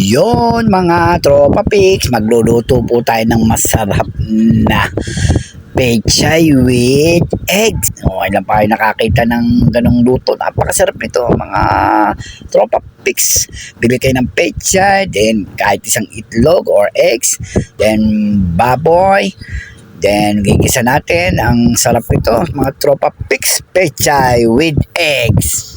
Yon mga tropa pics, magluluto po tayo ng masarap na pechay with eggs. Okay lang pa kayo nakakita ng ganong luto. Napakasarap nito mga tropa pics. Bili kayo ng pechay, then kahit isang itlog or eggs, then baboy, then gigisa natin. Ang sarap nito mga tropa pics, pechay with eggs.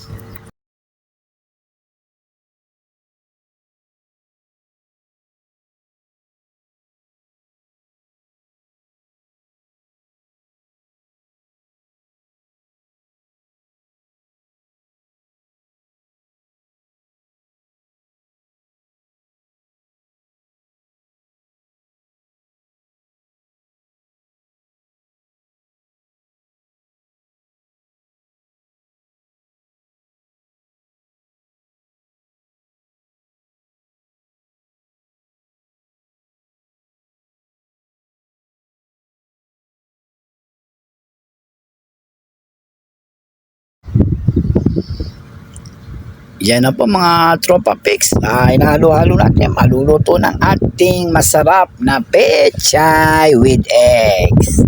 Yan na po mga tropa pics. Inahalo-halo natin. Maluluto ng ating masarap na pechay with eggs.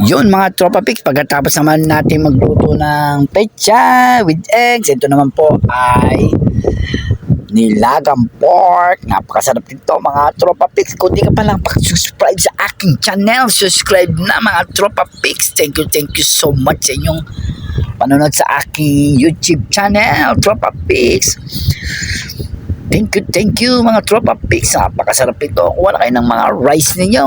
Yun mga tropa pics, pagkatapos naman natin magluto ng pechay with eggs, ito naman po ay nilagang pork. Napakasarap nito mga tropa pics. Kung di ka pa lang subscribe sa aking channel, subscribe na mga tropa pics. Thank you so much sa inyong panonood sa aking YouTube channel, tropa pics. Thank you mga tropa pics. Napakasarap ito. Kuha na kayo ng mga rice ninyo.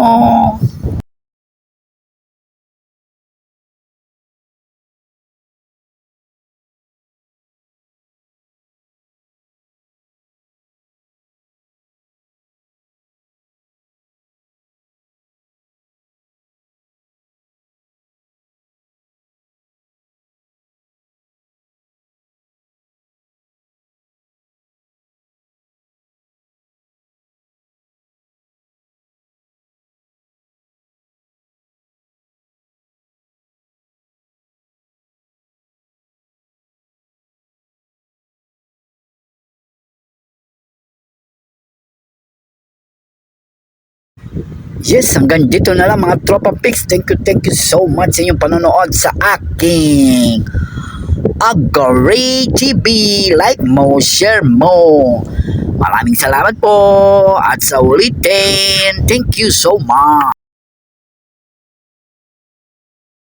Yes, hanggang dito na lang mga tropa pics. Thank you so much sa inyong panonood sa aking Agaray TV. Like mo, share mo. Maraming salamat po. At sa ulitin, thank you so much.